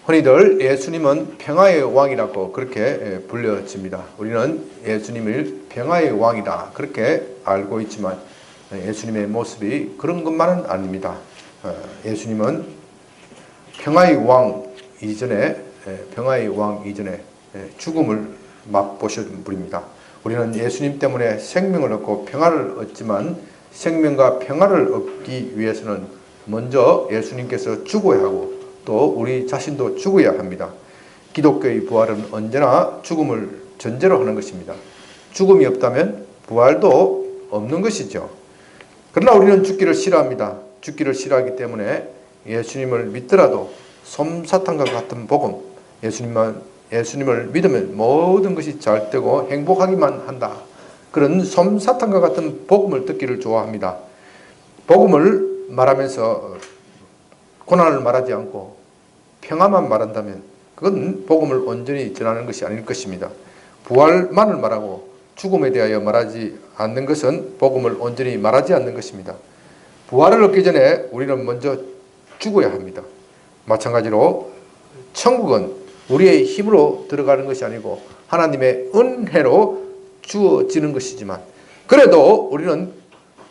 흔히들 예수님은 평화의 왕이라고 그렇게 불려집니다. 우리는 예수님을 평화의 왕이다 그렇게 알고 있지만 예수님의 모습이 그런 것만은 아닙니다. 예수님은 평화의 왕 이전에 죽음을 맛보신 분입니다. 우리는 예수님 때문에 생명을 얻고 평화를 얻지만 생명과 평화를 얻기 위해서는 먼저 예수님께서 죽어야 하고 또 우리 자신도 죽어야 합니다. 기독교의 부활은 언제나 죽음을 전제로 하는 것입니다. 죽음이 없다면 부활도 없는 것이죠. 그러나 우리는 죽기를 싫어합니다. 죽기를 싫어하기 때문에 예수님을 믿더라도 솜사탕과 같은 복음, 예수님을 믿으면 모든 것이 잘 되고 행복하기만 한다. 그런 솜사탕과 같은 복음을 듣기를 좋아합니다. 복음을 말하면서 고난을 말하지 않고 평화만 말한다면 그건 복음을 온전히 전하는 것이 아닐 것입니다. 부활만을 말하고 죽음에 대하여 말하지 않는 것은 복음을 온전히 말하지 않는 것입니다. 부활을 얻기 전에 우리는 먼저 죽어야 합니다. 마찬가지로 천국은 우리의 힘으로 들어가는 것이 아니고 하나님의 은혜로 주어지는 것이지만 그래도 우리는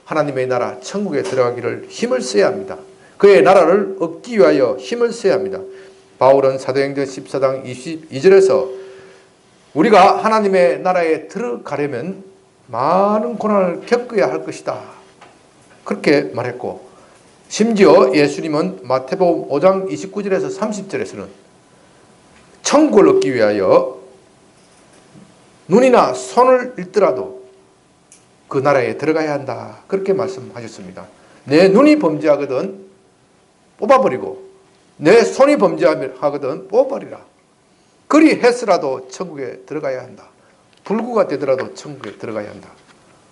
하나님의 나라 천국에 들어가기를 힘을 써야 합니다. 그의 나라를 얻기 위하여 힘을 써야 합니다. 바울은 사도행전 14장 22절에서 우리가 하나님의 나라에 들어가려면 많은 고난을 겪어야 할 것이다 그렇게 말했고, 심지어 예수님은 마태복음 5장 29절에서 30절에서는 천국을 얻기 위하여 눈이나 손을 잃더라도 그 나라에 들어가야 한다 그렇게 말씀하셨습니다. 내 눈이 범죄하거든 뽑아버리고 내 손이 범죄하거든 뽑아버리라. 그리 했으라도 천국에 들어가야 한다. 불구가 되더라도 천국에 들어가야 한다.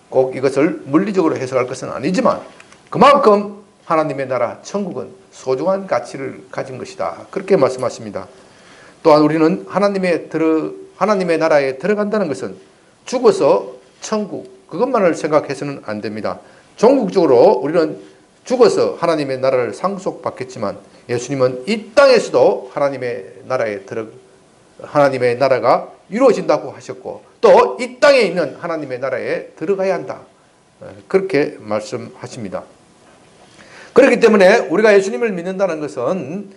꼭 이것을 물리적으로 해석할 것은 아니지만 그만큼 하나님의 나라 천국은 소중한 가치를 가진 것이다 그렇게 말씀하십니다. 또한 우리는 하나님의 나라에 들어간다는 것은 죽어서 천국 그것만을 생각해서는 안 됩니다. 종국적으로 우리는 죽어서 하나님의 나라를 상속받겠지만 예수님은 이 땅에서도 하나님의 나라가 이루어진다고 하셨고 또 이 땅에 있는 하나님의 나라에 들어가야 한다 그렇게 말씀하십니다. 그렇기 때문에 우리가 예수님을 믿는다는 것은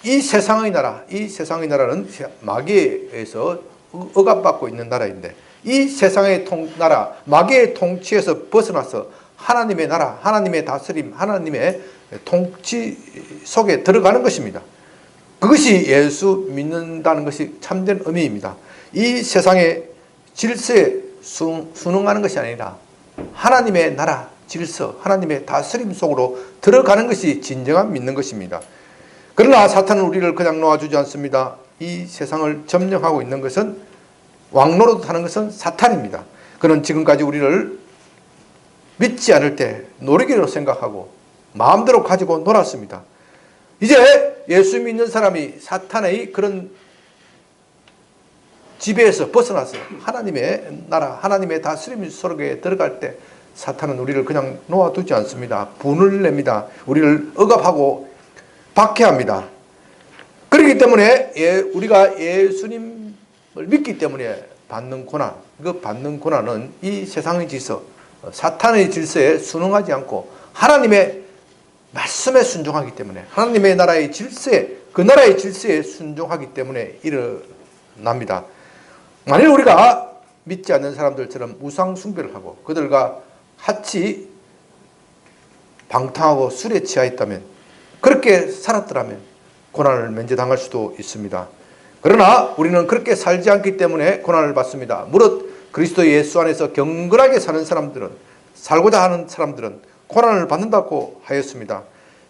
이 세상의 나라는 마귀에서 억압받고 있는 나라인데 이 세상의 나라 마귀의 통치에서 벗어나서 하나님의 나라, 하나님의 다스림, 하나님의 통치 속에 들어가는 것입니다. 그것이 예수 믿는다는 것이 참된 의미입니다. 이 세상의 질서에 순응하는 것이 아니라 하나님의 나라, 질서, 하나님의 다스림 속으로 들어가는 것이 진정한 믿는 것입니다. 그러나 사탄은 우리를 그냥 놓아주지 않습니다. 이 세상을 점령하고 있는 것은 왕노릇 하는 것은 사탄입니다. 그는 지금까지 우리를 믿지 않을 때 놀이기로 생각하고 마음대로 가지고 놀았습니다. 이제 예수 믿는 사람이 사탄의 그런 지배에서 벗어나서 하나님의 나라, 하나님의 다스림 속에 들어갈 때 사탄은 우리를 그냥 놓아두지 않습니다. 분을 냅니다. 우리를 억압하고 박해합니다. 그렇기 때문에 우리가 예수님을 믿기 때문에 받는 고난, 그 받는 고난은 이 세상의 질서, 사탄의 질서에 순응하지 않고 하나님의 말씀에 순종하기 때문에 하나님의 나라의 질서에 그 나라의 질서에 순종하기 때문에 일어납니다. 만일 우리가 믿지 않는 사람들처럼 우상 숭배를 하고 그들과 같이 방탕하고 술에 취하였다면 그렇게 살았더라면 고난을 면제당할 수도 있습니다. 그러나 우리는 그렇게 살지 않기 때문에 고난을 받습니다. 무릇 그리스도 예수 안에서 경건하게 사는 사람들은 살고자 하는 사람들은 고난을 받는다고 하였습니다.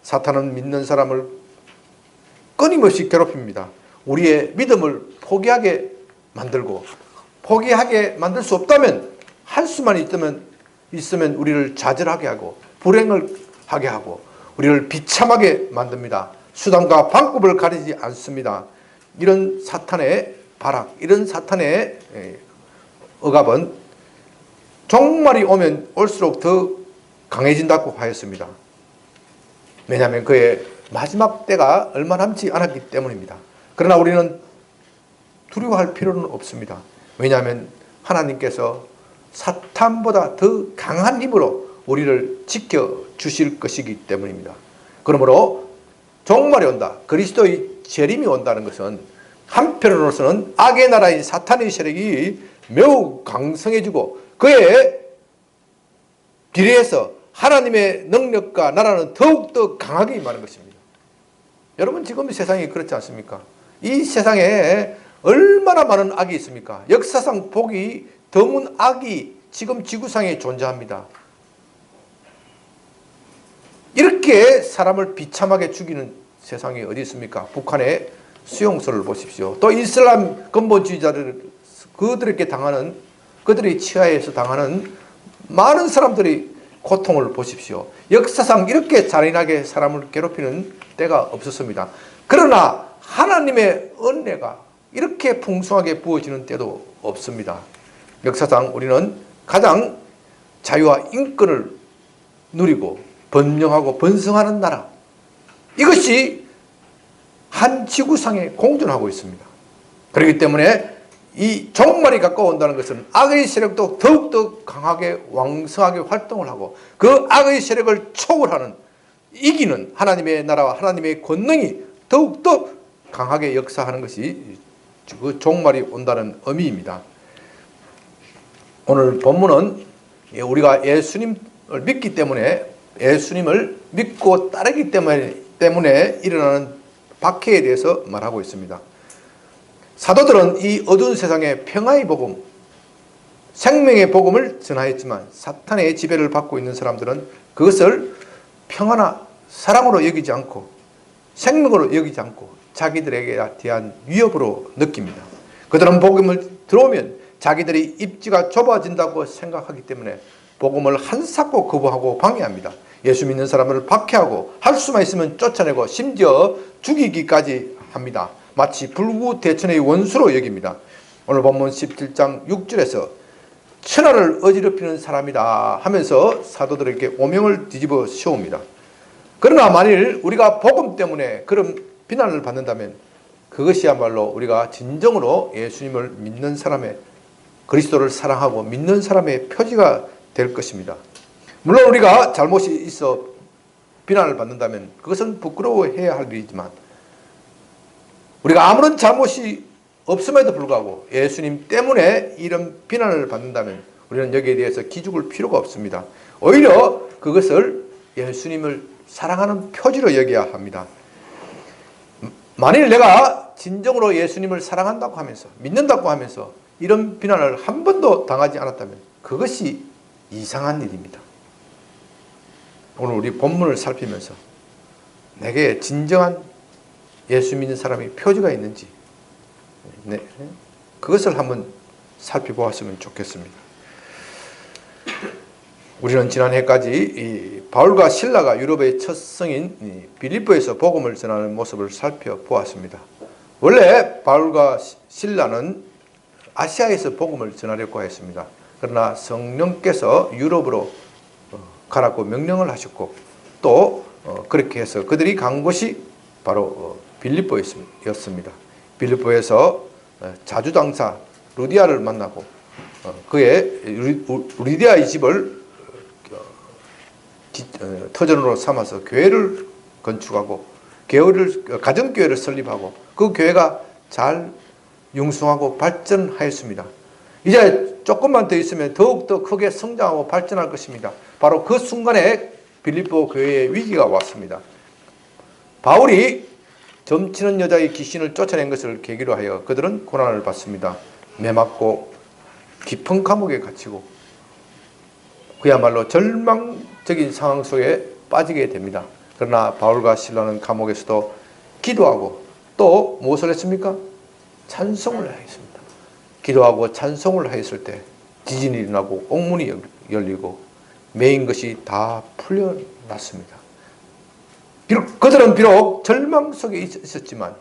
사탄은 믿는 사람을 끊임없이 괴롭힙니다. 우리의 믿음을 포기하게 만들고 포기하게 만들 수 없다면 할 수만 있으면 우리를 좌절하게 하고 불행을 하게 하고 우리를 비참하게 만듭니다. 수단과 방법을 가리지 않습니다. 이런 사탄의 발악, 이런 사탄의 억압은 종말이 오면 올수록 더 강해진다고 하였습니다. 왜냐하면 그의 마지막 때가 얼마 남지 않았기 때문입니다. 그러나 우리는 두려워할 필요는 없습니다. 왜냐하면 하나님께서 사탄보다 더 강한 힘으로 우리를 지켜주실 것이기 때문입니다. 그러므로 종말이 온다, 그리스도의 재림이 온다는 것은 한편으로서는 악의 나라인 사탄의 세력이 매우 강성해지고 그에 비례해서 하나님의 능력과 나라는 더욱더 강하게 임하는 것입니다. 여러분, 지금 세상이 그렇지 않습니까? 이 세상에 얼마나 많은 악이 있습니까? 역사상 보기 드문 악이 지금 지구상에 존재합니다. 이렇게 사람을 비참하게 죽이는 세상이 어디 있습니까? 북한의 수용소를 보십시오. 또 이슬람 근본주의자들, 그들에게 당하는, 그들의 치하에서 당하는 많은 사람들이 고통을 보십시오. 역사상 이렇게 잔인하게 사람을 괴롭히는 때가 없었습니다. 그러나 하나님의 은혜가 이렇게 풍성하게 부어지는 때도 없습니다. 역사상 우리는 가장 자유와 인권을 누리고 번영하고 번성하는 나라, 이것이 한 지구상에 공존하고 있습니다. 그렇기 때문에 이 종말이 가까워온다는 것은 악의 세력도 더욱더 강하게 왕성하게 활동을 하고 그 악의 세력을 초월하는, 이기는 하나님의 나라와 하나님의 권능이 더욱더 강하게 역사하는 것이 그 종말이 온다는 의미입니다. 오늘 본문은 우리가 예수님을 믿기 때문에, 예수님을 믿고 따르기 때문에 일어나는 박해에 대해서 말하고 있습니다. 사도들은 이 어두운 세상에 평화의 복음, 생명의 복음을 전하였지만 사탄의 지배를 받고 있는 사람들은 그것을 평화나 사랑으로 여기지 않고 생명으로 여기지 않고 자기들에게 대한 위협으로 느낍니다. 그들은 복음을 들어오면 자기들이 입지가 좁아진다고 생각하기 때문에 복음을 한사코 거부하고 방해합니다. 예수 믿는 사람을 박해하고 할 수만 있으면 쫓아내고 심지어 죽이기까지 합니다. 마치 불구대천의 원수로 여깁니다. 오늘 본문 17장 6절에서 천하를 어지럽히는 사람이다 하면서 사도들에게 오명을 뒤집어 씌웁니다. 그러나 만일 우리가 복음 때문에 그런 비난을 받는다면 그것이야말로 우리가 진정으로 예수님을 믿는 사람의, 그리스도를 사랑하고 믿는 사람의 표지가 될 것입니다. 물론 우리가 잘못이 있어 비난을 받는다면 그것은 부끄러워해야 할 일이지만 우리가 아무런 잘못이 없음에도 불구하고 예수님 때문에 이런 비난을 받는다면 우리는 여기에 대해서 기죽을 필요가 없습니다. 오히려 그것을 예수님을 사랑하는 표지로 여겨야 합니다. 만일 내가 진정으로 예수님을 사랑한다고 하면서 믿는다고 하면서 이런 비난을 한 번도 당하지 않았다면 그것이 이상한 일입니다. 오늘 우리 본문을 살피면서 내게 진정한 예수 믿는 사람의 표지가 있는지 그것을 한번 살펴보았으면 좋겠습니다. 우리는 지난해까지 바울과 실라가 유럽의 첫 성인 빌립보에서 복음을 전하는 모습을 살펴보았습니다. 원래 바울과 실라는 아시아에서 복음을 전하려고 했습니다. 그러나 성령께서 유럽으로 가라고 명령을 하셨고 또 그렇게 해서 그들이 간 곳이 바로 빌립보였습니다. 빌립보에서 자주당사 루디아를 만나고 그의 루디아의 집을 터전으로 삼아서 교회를 건축하고 가정교회를 설립하고 그 교회가 잘 융성하고 발전하였습니다. 이제 조금만 더 있으면 더욱더 크게 성장하고 발전할 것입니다. 바로 그 순간에 빌립보 교회의 위기가 왔습니다. 바울이 점치는 여자의 귀신을 쫓아낸 것을 계기로 하여 그들은 고난을 받습니다. 매맞고 깊은 감옥에 갇히고 그야말로 절망적인 상황 속에 빠지게 됩니다. 그러나 바울과 실라는 감옥에서도 기도하고 또 무엇을 했습니까? 찬송을 하였습니다. 기도하고 찬송을 하였을 때 지진이 일어나고 옥문이 열리고 매인 것이 다 풀려났습니다. 그들은 비록 절망 속에 있었지만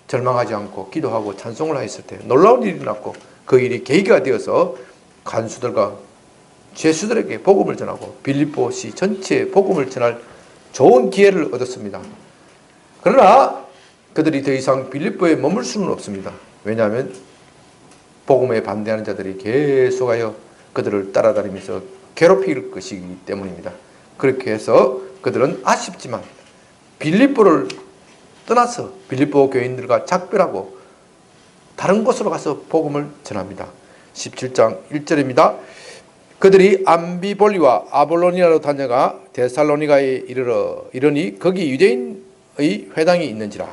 절망하지 않고 기도하고 찬송을 하였을 때 놀라운 일이 일어났고 그 일이 계기가 되어서 간수들과 죄수들에게 복음을 전하고 빌립보시 전체에 복음을 전할 좋은 기회를 얻었습니다. 그러나 그들이 더 이상 빌립보에 머물 수는 없습니다. 왜냐하면 복음에 반대하는 자들이 계속하여 그들을 따라다니면서 괴롭힐 것이기 때문입니다. 그렇게 해서 그들은 아쉽지만 빌립보를 떠나서 빌립보 교인들과 작별하고 다른 곳으로 가서 복음을 전합니다. 17장 1절입니다. 그들이 암비볼리와 아볼로니아로 다녀가 데살로니가에 이르니 거기 유대인의 회당이 있는지라.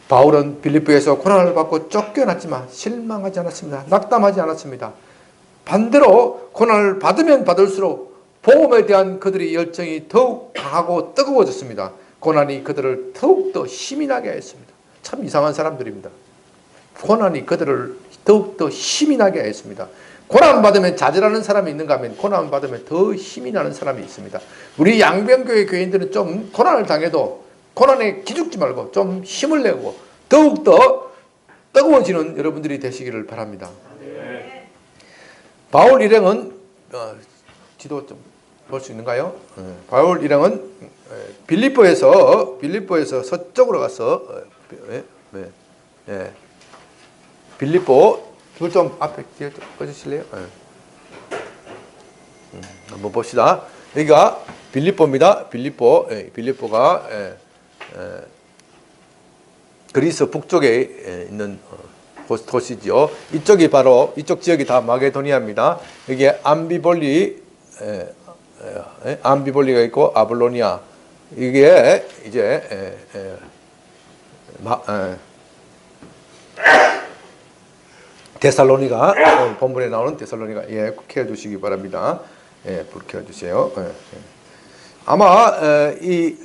바울은 빌립보에서 고난을 받고 쫓겨났지만 실망하지 않았습니다. 낙담하지 않았습니다. 반대로 고난을 받으면 받을수록 복음에 대한 그들의 열정이 더욱 강하고 뜨거워졌습니다. 고난이 그들을 더욱더 힘이 나게 했습니다. 참 이상한 사람들입니다. 고난이 그들을 더욱더 힘이 나게 했습니다. 고난 받으면 좌절하는 사람이 있는가 하면 고난 받으면 더 힘이 나는 사람이 있습니다. 우리 양병교회 교인들은 좀 고난을 당해도 고난에 기죽지 말고 좀 힘을 내고 더욱더 뜨거워지는 여러분들이 되시기를 바랍니다. 바울 일행은 지도 좀 볼 수 있는가요? 바울 일행은 빌립보에서 서쪽으로 가서 빌립보 불 좀 앞에 뒤에 좀 꺼주실래요? 한번 봅시다. 여기가 빌립보입니다. 빌립보가 그리스 북쪽에 있는 도시지요. 이쪽이 바로 이쪽 지역이 다 마게도니아입니다. 여기에 암비볼리가 있고 아볼로니아, 이게 이제 데살로니가, 본문에 나오는 데살로니가, 꼭 켜주시기 바랍니다. 불 켜주세요. 아마 이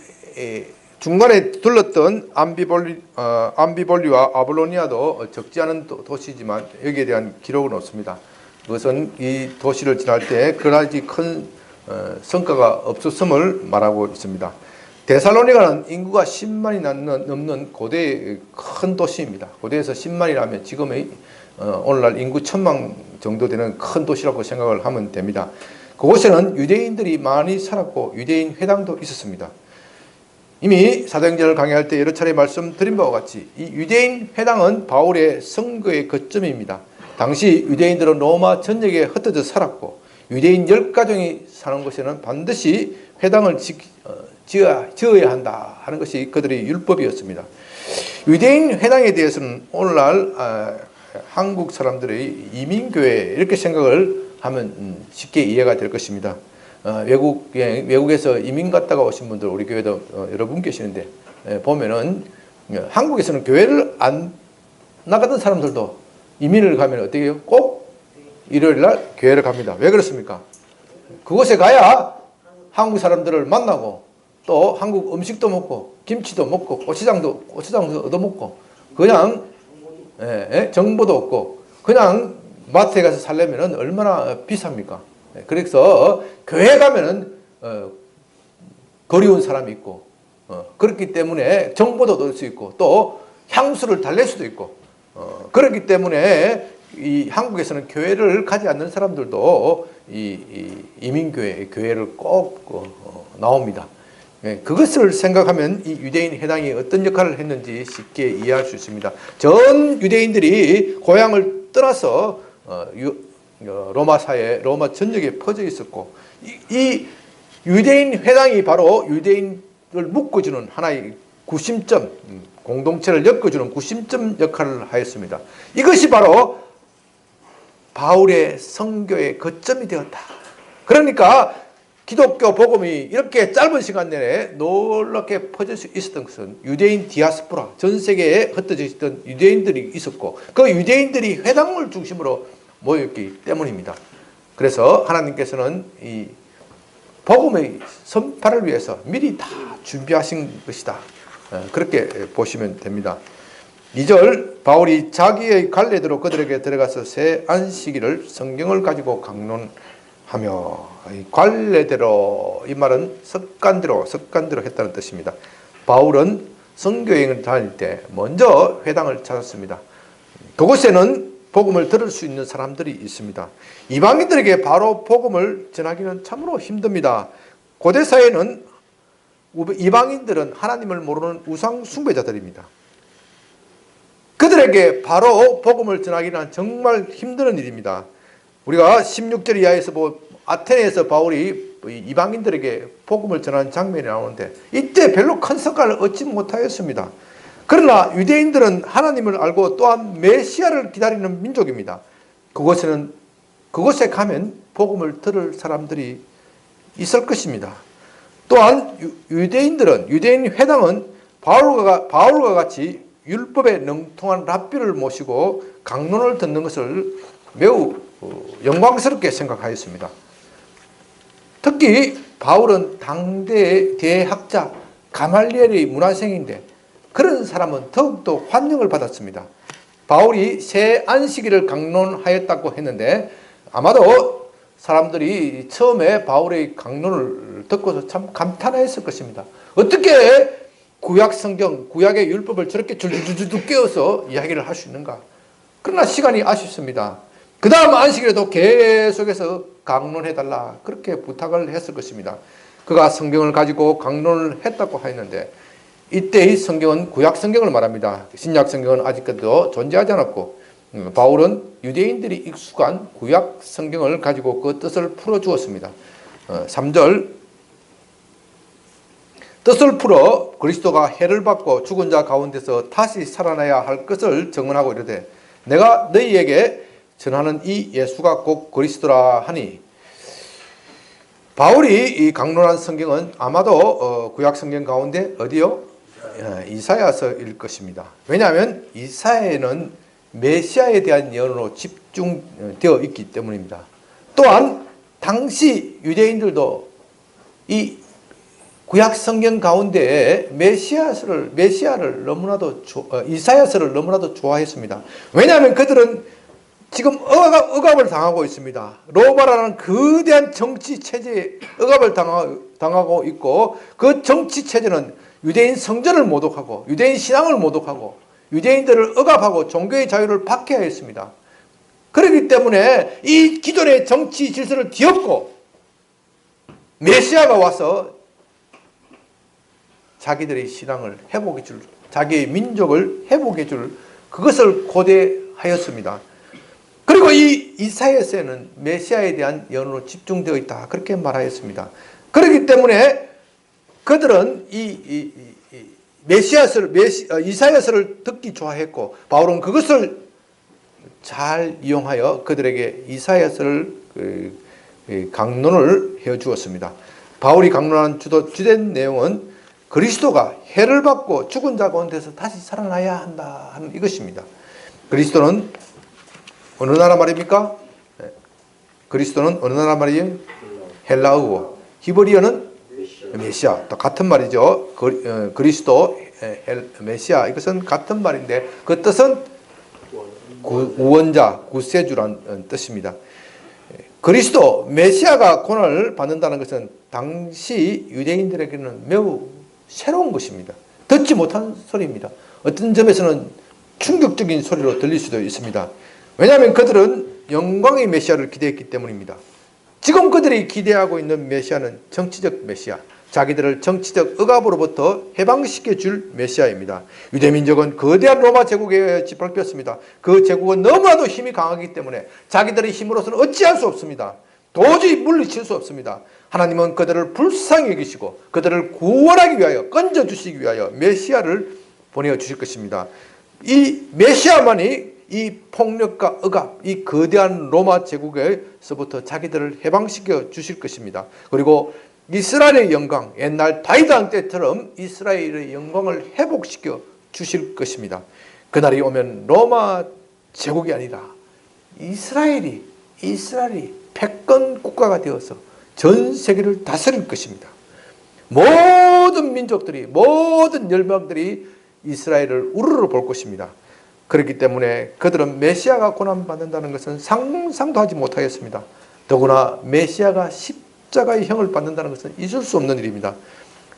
중간에 둘렀던 암비볼리와 아볼로니아도 적지 않은 도시지만 여기에 대한 기록은 없습니다. 그것은 이 도시를 지날 때 그다지 큰 성과가 없었음을 말하고 있습니다. 데살로니가는 인구가 10만이 넘는 고대의 큰 도시입니다. 고대에서 10만이라면 지금의 오늘날 인구 1000만 정도 되는 큰 도시라고 생각을 하면 됩니다. 그곳에는 유대인들이 많이 살았고 유대인 회당도 있었습니다. 이미 사도행전을 강의할 때 여러 차례 말씀드린 바와 같이 이 유대인 회당은 바울의 선거의 거점입니다. 당시 유대인들은 로마 전역에 흩어져 살았고 유대인 10가정이 사는 곳에는 반드시 회당을 지어야 한다 하는 것이 그들의 율법이었습니다. 유대인 회당에 대해서는 오늘날 한국 사람들의 이민교회 이렇게 생각을 하면 쉽게 이해가 될 것입니다. 외국에서 이민 갔다가 오신 분들 우리 교회도 여러 분 계시는데 보면은 한국에서는 교회를 안 나가던 사람들도 이민을 가면 어떻게 해요? 꼭 일요일날 교회를 갑니다. 왜 그렇습니까? 그곳에 가야 한국 사람들을 만나고 또 한국 음식도 먹고 김치도 먹고 고추장도 얻어먹고 그냥 정보도 얻고 그냥 마트에 가서 살려면 얼마나 비쌉니까? 그래서 교회 가면은 거리온 사람이 있고 그렇기 때문에 정보도 얻을 수 있고 또 향수를 달랠 수도 있고 그렇기 때문에 이 한국에서는 교회를 가지 않는 사람들도 교회를 꼭 나옵니다. 그것을 생각하면 이 유대인 회당이 어떤 역할을 했는지 쉽게 이해할 수 있습니다. 전 유대인들이 고향을 떠나서 로마 전역에 퍼져 있었고 이 유대인 회당이 바로 유대인을 묶어주는 하나의 구심점, 공동체를 엮어주는 구심점 역할을 하였습니다. 이것이 바로 바울의 선교의 거점이 되었다. 그러니까 기독교 복음이 이렇게 짧은 시간 내에 놀랍게 퍼질 수 있었던 것은 유대인 디아스포라, 전 세계에 흩어져 있던 유대인들이 있었고 그 유대인들이 회당을 중심으로 모였기 때문입니다. 그래서 하나님께서는 이 복음의 선파를 위해서 미리 다 준비하신 것이다. 그렇게 보시면 됩니다. 2절 바울이 자기의 갈래대로 그들에게 들어가서 새 안식일을 성경을 가지고 강론하며 갈래대로 이 말은 습관대로 했다는 뜻입니다. 바울은 선교여행을 다닐 때 먼저 회당을 찾았습니다. 그곳에는 복음을 들을 수 있는 사람들이 있습니다. 이방인들에게 바로 복음을 전하기는 참으로 힘듭니다. 고대 사회는 이방인들은 하나님을 모르는 우상 숭배자들입니다. 그들에게 바로 복음을 전하기는 정말 힘든 일입니다. 우리가 16절 이하에서 아테네에서 바울이 이방인들에게 복음을 전하는 장면이 나오는데 이때 별로 큰 성과를 얻지 못하였습니다. 그러나 유대인들은 하나님을 알고 또한 메시아를 기다리는 민족입니다. 그곳에 가면 복음을 들을 사람들이 있을 것입니다. 또한 유대인 회당은 바울과 같이 율법에 능통한 랍비를 모시고 강론을 듣는 것을 매우 영광스럽게 생각하였습니다. 특히 바울은 당대의 대학자 가말리엘의 문화생인데 그런 사람은 더욱더 환영을 받았습니다. 바울이 새 안식일을 강론하였다고 했는데 아마도 사람들이 처음에 바울의 강론을 듣고서 참 감탄했을 것입니다. 어떻게 구약 성경, 구약의 율법을 저렇게 줄줄줄줄 깨어서 이야기를 할 수 있는가? 그러나 시간이 아쉽습니다. 그 다음 안식일에도 계속해서 강론해달라 그렇게 부탁을 했을 것입니다. 그가 성경을 가지고 강론을 했다고 하였는데 이때의 성경은 구약 성경을 말합니다. 신약 성경은 아직까지도 존재하지 않았고 바울은 유대인들이 익숙한 구약 성경을 가지고 그 뜻을 풀어주었습니다. 3절 뜻을 풀어 그리스도가 해를 받고 죽은 자 가운데서 다시 살아나야 할 것을 증언하고 이르되 내가 너희에게 전하는 이 예수가 곧 그리스도라 하니 바울이 이 강론한 성경은 아마도 구약 성경 가운데 어디요? 이사야서일 것입니다. 왜냐하면 이사야에는 메시아에 대한 예언으로 집중되어 있기 때문입니다. 또한 당시 유대인들도 이 구약 성경 가운데 메시아를 너무나도 이사야서를 너무나도 좋아했습니다. 왜냐하면 그들은 지금 억압을 당하고 있습니다. 로마라는 거대한 정치 체제에 억압을 당하고 있고 그 정치 체제는 유대인 성전을 모독하고 유대인 신앙을 모독하고 유대인들을 억압하고 종교의 자유를 박해하였습니다. 그렇기 때문에 이 기존의 정치 질서를 뒤엎고 메시아가 와서 자기들의 신앙을 회복해 줄, 자기의 민족을 회복해 줄 그것을 고대하였습니다. 그리고 이 이사야서에는 메시아에 대한 예언으로 집중되어 있다 그렇게 말하였습니다. 그렇기 때문에 그들은 이사야서를 듣기 좋아했고 바울은 그것을 잘 이용하여 그들에게 이사야서를 강론을 해주었습니다. 바울이 강론한 주된 내용은 그리스도가 해를 받고 죽은 자 가운데서 다시 살아나야 한다 하는 이것입니다. 그리스도는 어느 나라 말입니까? 그리스도는 어느 나라 말이에요? 헬라어고 히브리어는 메시아. 또 같은 말이죠. 그리스도, 메시아 이것은 같은 말인데 그 뜻은 구원자, 구세주란 뜻입니다. 그리스도, 메시아가 고난을 받는다는 것은 당시 유대인들에게는 매우 새로운 것입니다. 듣지 못한 소리입니다. 어떤 점에서는 충격적인 소리로 들릴 수도 있습니다. 왜냐하면 그들은 영광의 메시아를 기대했기 때문입니다. 지금 그들이 기대하고 있는 메시아는 정치적 메시아, 자기들을 정치적 억압으로부터 해방시켜 줄 메시아입니다. 유대민족은 거대한 로마 제국에 짓밟혔습니다. 그 제국은 너무나도 힘이 강하기 때문에 자기들의 힘으로서는 어찌할 수 없습니다. 도저히 물리칠 수 없습니다. 하나님은 그들을 불쌍히 여기시고 그들을 구원하기 위하여 건져주시기 위하여 메시아를 보내주실 것입니다. 이 메시아만이 이 폭력과 억압, 이 거대한 로마 제국에서부터 자기들을 해방시켜 주실 것입니다. 그리고 이스라엘의 영광, 옛날 다윗 왕 때처럼 이스라엘의 영광을 회복시켜 주실 것입니다. 그날이 오면 로마 제국이 아니라 이스라엘이 패권 국가가 되어서 전 세계를 다스릴 것입니다. 모든 민족들이, 모든 열방들이 이스라엘을 우르르 볼 것입니다. 그렇기 때문에 그들은 메시아가 고난받는다는 것은 상상도 하지 못하였습니다. 더구나 메시아가 십자가의 형을 받는다는 것은 있을 수 없는 일입니다.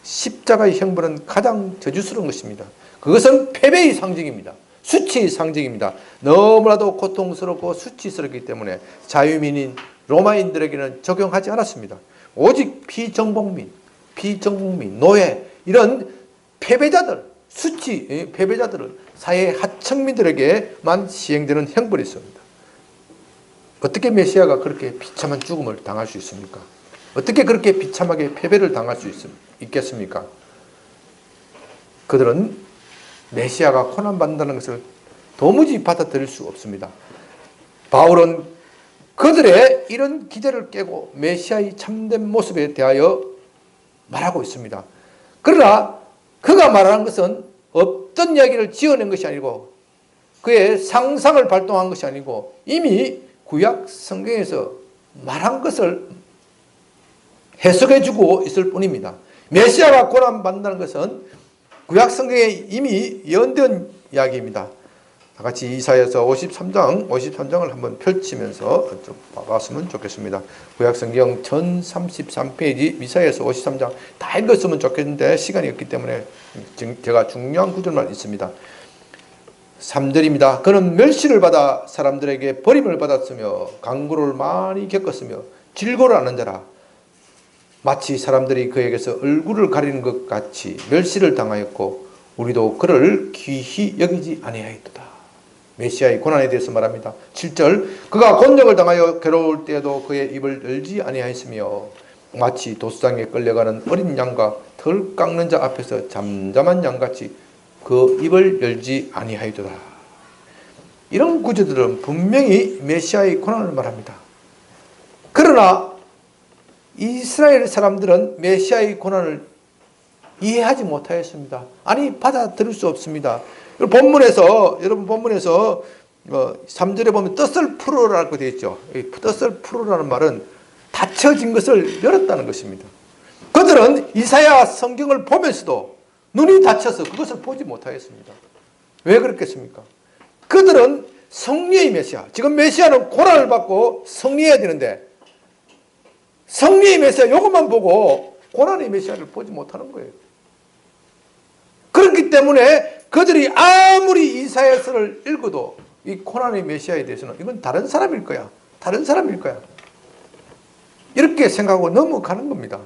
십자가의 형벌은 가장 저주스러운 것입니다. 그것은 패배의 상징입니다. 수치의 상징입니다. 너무나도 고통스럽고 수치스럽기 때문에 자유민인 로마인들에게는 적용하지 않았습니다. 오직 피정복민, 비정복민, 노예 이런 패배자들, 수치 패배자들은 사회 하층민들에게만 시행되는 형벌이 있습니다. 어떻게 메시아가 그렇게 비참한 죽음을 당할 수 있습니까? 어떻게 그렇게 비참하게 패배를 당할 수 있겠습니까? 그들은 메시아가 고난받는다는 것을 도무지 받아들일 수 없습니다. 바울은 그들의 이런 기대를 깨고 메시아의 참된 모습에 대하여 말하고 있습니다. 그러나 그가 말하는 것은 없던 이야기를 지어낸 것이 아니고 그의 상상을 발동한 것이 아니고 이미 구약 성경에서 말한 것을 해석해주고 있을 뿐입니다. 메시아가 고난받는다는 것은 구약 성경에 이미 예언된 이야기입니다. 다 같이 이사야서 53장을 한번 펼치면서 좀 봐봤으면 좋겠습니다. 구약 성경 1033페이지 이사야서 53장 다 읽었으면 좋겠는데 시간이 없기 때문에 제가 중요한 구절만 있습니다. 3절입니다. 그는 멸시를 받아 사람들에게 버림을 받았으며 강구를 많이 겪었으며 질고를 하는 자라. 마치 사람들이 그에게서 얼굴을 가리는 것 같이 멸시를 당하였고 우리도 그를 귀히 여기지 아니하였도다. 메시아의 고난에 대해서 말합니다. 7절 그가 곤욕을 당하여 괴로울 때에도 그의 입을 열지 아니하였으며 마치 도수장에 끌려가는 어린 양과 털 깎는 자 앞에서 잠잠한 양같이 그 입을 열지 아니하였도다. 이런 구절들은 분명히 메시아의 고난을 말합니다. 그러나 이스라엘 사람들은 메시아의 고난을 이해하지 못하였습니다. 아니 받아들일 수 없습니다. 여러분 본문에서 3절에 보면 뜻을 풀어라고 되어 있죠. 뜻을 풀어라는 말은 닫혀진 것을 열었다는 것입니다. 그들은 이사야 성경을 보면서도 눈이 닫혀서 그것을 보지 못하였습니다. 왜 그렇겠습니까? 그들은 성리의 메시아, 지금 메시아는 고난을 받고 성리해야 되는데 성리의 메시아 이것만 보고 고난의 메시아를 보지 못하는 거예요. 그렇기 때문에 그들이 아무리 이사야서를 읽어도 이 고난의 메시아에 대해서는 이건 다른 사람일 거야. 다른 사람일 거야. 이렇게 생각하고 넘어가는 겁니다.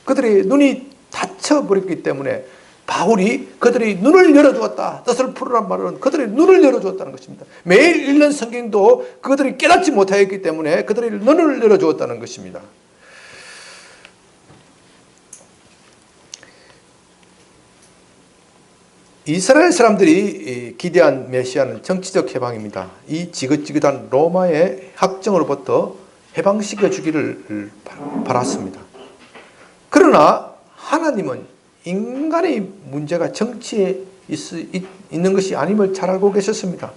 그들의 눈이 닫혀버렸기 때문에 바울이 그들의 눈을 열어주었다. 뜻을 풀으란 말은 그들의 눈을 열어주었다는 것입니다. 매일 읽는 성경도 그들이 깨닫지 못하였기 때문에 그들의 눈을 열어주었다는 것입니다. 이스라엘 사람들이 기대한 메시아는 정치적 해방입니다. 이 지긋지긋한 로마의 학정으로부터 해방시켜 주기를 바랐습니다. 그러나 하나님은 인간의 문제가 정치에 있는 것이 아님을 잘 알고 계셨습니다.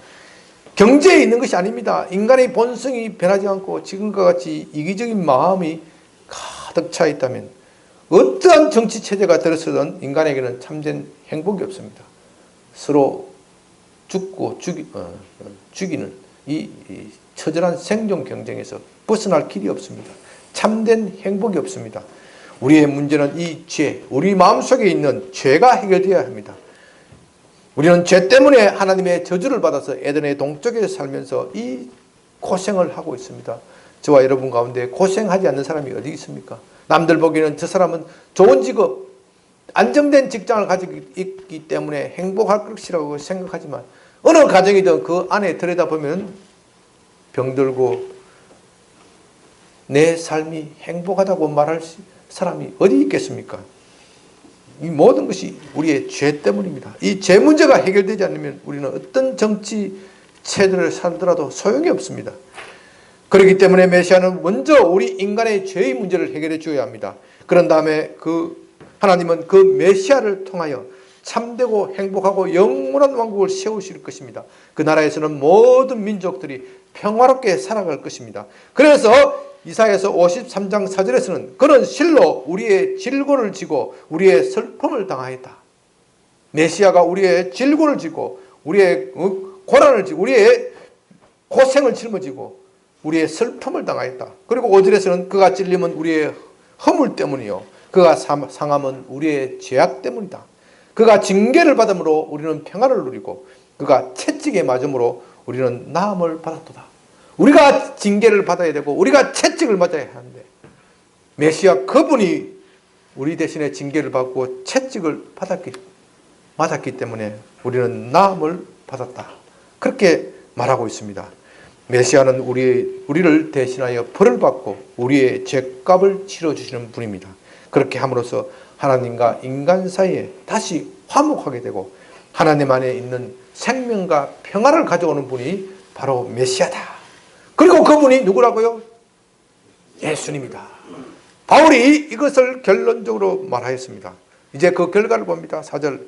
경제에 있는 것이 아닙니다. 인간의 본성이 변하지 않고 지금과 같이 이기적인 마음이 가득 차 있다면 어떠한 정치체제가 들어서든 인간에게는 참된 행복이 없습니다. 서로 죽고 죽이는 이 처절한 생존 경쟁에서 벗어날 길이 없습니다. 참된 행복이 없습니다. 우리의 문제는 이 죄, 우리 마음속에 있는 죄가 해결되어야 합니다. 우리는 죄 때문에 하나님의 저주를 받아서 에덴의 동쪽에 살면서 이 고생을 하고 있습니다. 저와 여러분 가운데 고생하지 않는 사람이 어디 있습니까? 남들 보기에는 저 사람은 좋은 직업, 안정된 직장을 가지고 있기 때문에 행복할 것이라고 생각하지만 어느 가정이든 그 안에 들여다보면 병들고 내 삶이 행복하다고 말할 사람이 어디 있겠습니까? 이 모든 것이 우리의 죄 때문입니다. 이 죄 문제가 해결되지 않으면 우리는 어떤 정치 체제를 살더라도 소용이 없습니다. 그렇기 때문에 메시아는 먼저 우리 인간의 죄의 문제를 해결해 줘야 합니다. 그런 다음에 하나님은 그 메시아를 통하여 참되고 행복하고 영원한 왕국을 세우실 것입니다. 그 나라에서는 모든 민족들이 평화롭게 살아갈 것입니다. 그래서 이사야서 53장 4절에서는 그는 실로 우리의 질고를 지고 우리의 슬픔을 당하였다. 메시아가 우리의 질고를 지고 우리의 고난을 지고 우리의 고생을 짊어지고 우리의 슬픔을 당하였다. 그리고 5절에서는 그가 찔림은 우리의 허물 때문이요 그가 상함은 우리의 죄악 때문이다. 그가 징계를 받음으로 우리는 평화를 누리고 그가 채찍에 맞음으로 우리는 나음을 받았도다. 우리가 징계를 받아야 되고 우리가 채찍을 맞아야 하는데 메시아 그분이 우리 대신에 징계를 받고 채찍을 맞았기 때문에 우리는 나음을 받았다. 그렇게 말하고 있습니다. 메시아는 우리를 대신하여 벌을 받고 우리의 죄값을 치러주시는 분입니다. 그렇게 함으로써 하나님과 인간 사이에 다시 화목하게 되고 하나님 안에 있는 생명과 평화를 가져오는 분이 바로 메시아다. 그리고 그분이 누구라고요? 예수님이다. 바울이 이것을 결론적으로 말하였습니다. 이제 그 결과를 봅니다. 4절,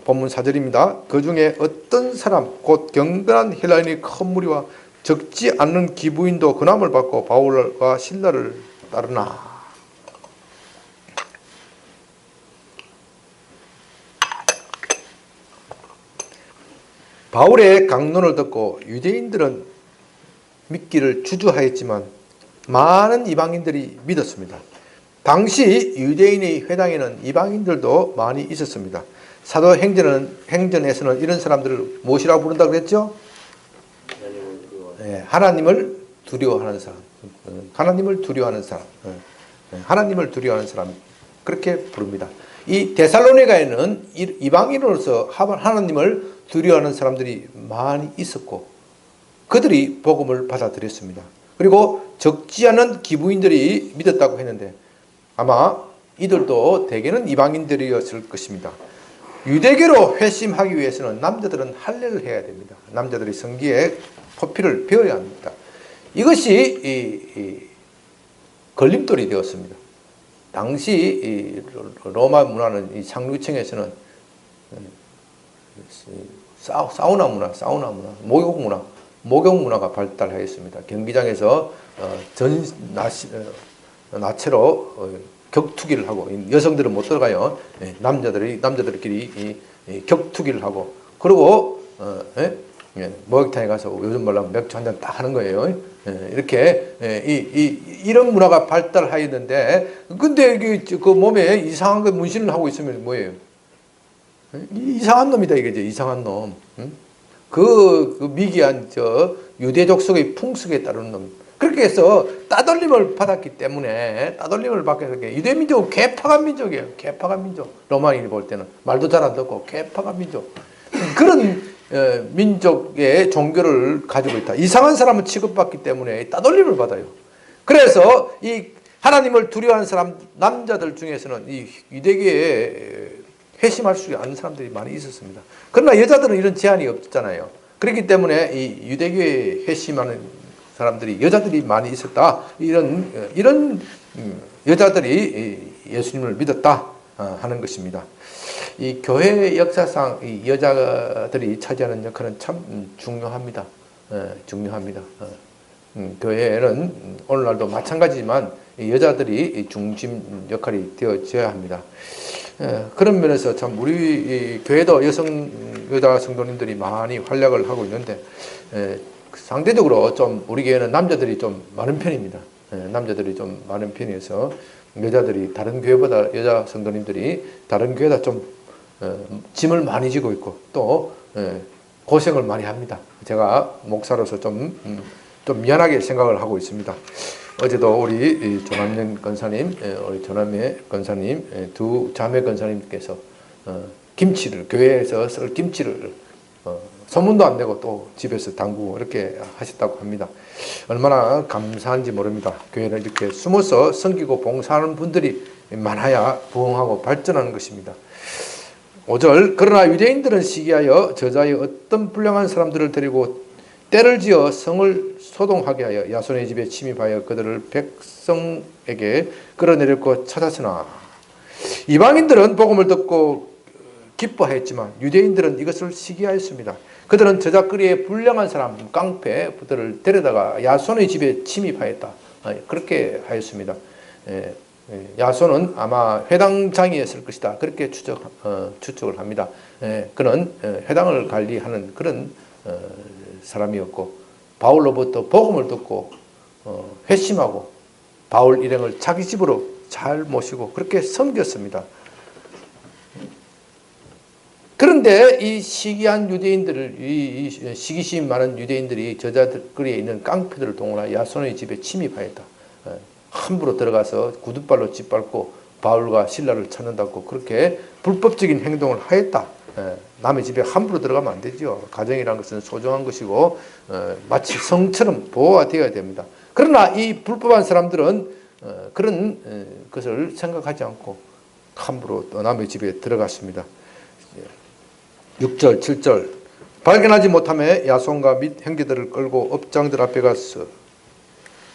본문 4절입니다. 그 중에 어떤 사람 곧 경건한 헬라인의 큰 무리와 적지 않는 기부인도 근함을 받고 바울과 실라를 따르나. 바울의 강론을 듣고 유대인들은 믿기를 주저하였지만 많은 이방인들이 믿었습니다. 당시 유대인의 회당에는 이방인들도 많이 있었습니다. 사도행전에서는 이런 사람들을 무엇이라고 부른다고 그랬죠? 하나님을 두려워하는 사람. 하나님을 두려워하는 사람. 하나님을 두려워하는 사람. 그렇게 부릅니다. 이 데살로니가에는 이방인으로서 하나님을 두려워하는 사람들이 많이 있었고 그들이 복음을 받아들였습니다. 그리고 적지 않은 기부인들이 믿었다고 했는데 아마 이들도 대개는 이방인들이었을 것입니다. 유대교로 회심하기 위해서는 남자들은 할례를 해야 됩니다. 남자들이 성기에 포피를 베어야 합니다. 이것이 걸림돌이 되었습니다. 당시 로마 문화는 이 상류층에서는 사우나 문화, 목욕 문화가 발달하였습니다. 경기장에서 나체로 격투기를 하고 여성들은 못 들어가요. 남자들끼리 격투기를 하고 그리고 목욕탕에 가서 요즘 말로 맥주 한잔 딱 하는 거예요. 이렇게 이런 문화가 발달하였는데 근데 그 몸에 이상한 거 문신을 하고 있으면 뭐예요? 이상한 놈이다 이거죠. 이상한 놈. 그 미개한 유대족 속의 풍습에 따르는 놈. 그렇게 해서 따돌림을 받았기 때문에 유대 민족은 개파간 민족이에요. 개파간 민족. 로마인이 볼 때는 말도 잘 안 듣고 개파간 민족. 그런 민족의 종교를 가지고 있다. 이상한 사람은 취급받기 때문에 따돌림을 받아요. 그래서 이 하나님을 두려워하는 사람 남자들 중에서는 이 유대교에 회심할 수 있는 사람들이 많이 있었습니다. 그러나 여자들은 이런 제한이 없잖아요. 그렇기 때문에 이 유대교에 회심하는 사람들이 여자들이 많이 있었다. 이런 여자들이 예수님을 믿었다 하는 것입니다. 이 교회 역사상 이 여자들이 차지하는 역할은 참 중요합니다. 중요합니다. 교회에는 오늘날도 마찬가지지만 여자들이 중심 역할이 되어져야 합니다. 그런 면에서 참 우리 교회도 여자 성도님들이 많이 활약을 하고 있는데 상대적으로 좀 우리 교회는 남자들이 좀 많은 편입니다. 남자들이 좀 많은 편이어서 여자들이 다른 교회보다 여자 성도님들이 다른 교회보다 좀 짐을 많이 지고 있고 또 고생을 많이 합니다. 제가 목사로서 좀 미안하게 생각을 하고 있습니다. 어제도 우리 조남년 권사님, 우리 조남의 권사님, 두 자매 권사님께서 김치를 교회에서 쓸 김치를 소문도 안 내고 또 집에서 담그고 이렇게 하셨다고 합니다. 얼마나 감사한지 모릅니다. 교회를 이렇게 숨어서 섬기고 봉사하는 분들이 많아야 부흥하고 발전하는 것입니다. 5절 그러나 유대인들은 시기하여 저자의 어떤 불량한 사람들을 데리고 때를 지어 성을 소동하게 하여 야손의 집에 침입하여 그들을 백성에게 끌어내렸고 찾았으나 이방인들은 복음을 듣고 기뻐했지만 유대인들은 이것을 시기하였습니다. 그들은 저작거리에 불량한 사람 깡패들을 데려다가 야손의 집에 침입하였다. 그렇게 하였습니다. 야손은 아마 회당장이었을 것이다. 그렇게 추측을 합니다. 그는 회당을 관리하는 그런 사람이었고 바울로부터 복음을 듣고 회심하고 바울 일행을 자기 집으로 잘 모시고 그렇게 섬겼습니다. 그런데 이 시기한 유대인들을 이 시기심 많은 유대인들이 저자들거리에 있는 깡패들을 동원하여 야손의 집에 침입하였다. 함부로 들어가서 구둣발로 짓밟고 바울과 신라를 찾는다고 그렇게 불법적인 행동을 하였다. 남의 집에 함부로 들어가면 안 되죠. 가정이라는 것은 소중한 것이고 마치 성처럼 보호가 되어야 됩니다. 그러나 이 불법한 사람들은 그런 것을 생각하지 않고 함부로 또 남의 집에 들어갔습니다. 6절 7절 발견하지 못하며 야손과 및 형제들을 끌고 업장들 앞에 가서